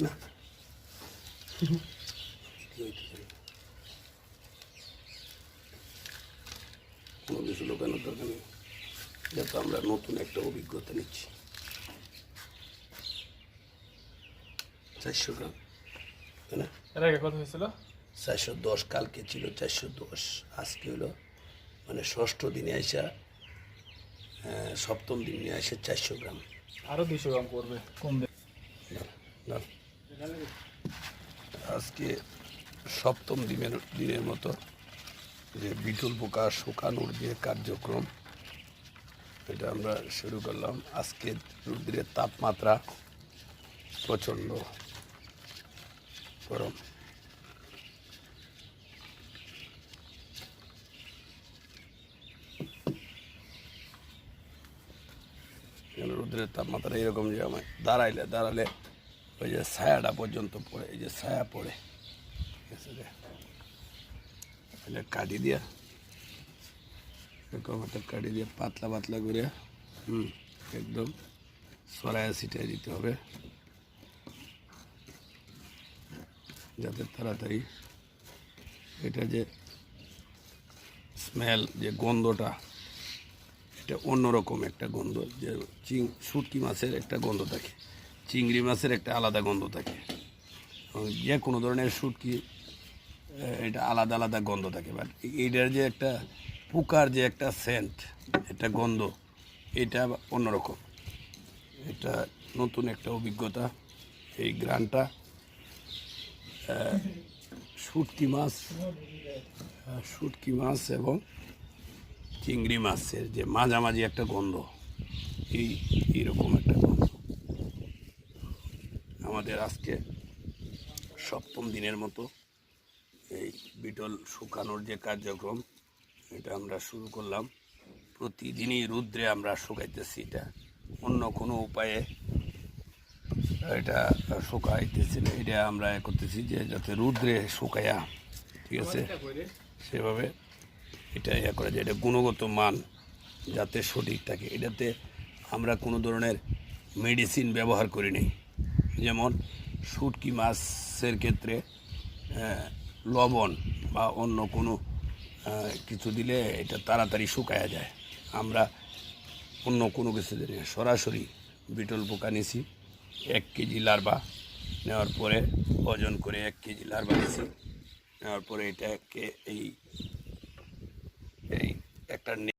না কোনো কিছু লোকানোর দরকার নেই, যাতে আমরা নতুন একটা অভিজ্ঞতা নিচ্ছি। 400 গ্রাম, তাই না? এর আগে কত হয়েছিল? 410, কালকে ছিল 410, আজকে হলো মানে ষষ্ঠ দিনে আসা, সপ্তম দিনে আসে 400 গ্রাম। আরো 200 গ্রাম করবে, কমবে না, আজকে সপ্তম দিনের মতো যে বিটল পোকা শুকানোর যে কার্যক্রম, এটা আমরা শুরু করলাম। আজকে রৌদ্রের তাপমাত্রা প্রচণ্ড গরম। রৌদ্রের তাপমাত্রা এরকম যে আমার দাঁড়ালে ওই যে ছায়াটা পর্যন্ত পড়ে, এই যে ছায়া পড়ে, ঠিক আছে রে, এটা কাটি দিয়া এরকম একটা কাটি দিয়ে পাতলা পাতলা করে একদম সরাইয়া ছিটিয়ে দিতে হবে, যাতে তাড়াতাড়ি এটা যে স্মেল, যে গন্ধটা, এটা অন্যরকম একটা গন্ধ। যে শুটকি মাছের একটা গন্ধ থাকে, চিংড়ি মাছের একটা আলাদা গন্ধ থাকে, যে কোনো ধরনের শুটকি এটা আলাদা আলাদা গন্ধ থাকে। বাট এইটার যে একটা পোকার যে একটা সেন্ট, একটা গন্ধ, এটা অন্যরকম। এটা নতুন একটা অভিজ্ঞতা। এই গ্রানটা শুটকি মাছ এবং চিংড়ি মাছের যে মাঝামাঝি একটা গন্ধ, এইরকম একটা গন্ধ। আমাদের আজকে সপ্তম দিনের মতো এই বিটল শুকানোর যে কার্যক্রম, এটা আমরা শুরু করলাম। প্রতিদিনই রৌদ্রে আমরা শুকাইতেছি, এটা অন্য কোনো উপায়ে এটা শুকাইতেছি না, এটা আমরা করতেছি যে যাতে রৌদ্রে শুকায়া, ঠিক আছে, সেভাবে এটা করে যে এটা গুণগত মান যাতে সঠিক থাকে। এটাতে আমরা কোনো ধরনের মেডিসিন ব্যবহার করি নাই। যেমন শুটকি মাছের ক্ষেত্রে লবণ বা অন্য কোনো কিছু দিলে এটা তাড়াতাড়ি শুকায়া যায়। আমরা অন্য কোনো কিছু দিলে সরাসরি বিটল পোকা নিছি। 1 কেজি লার্ভা নেওয়ার পরে ওজন করে 1 কেজি লার্ভা নিছি, নেওয়ার পরে এটাকে এই একটা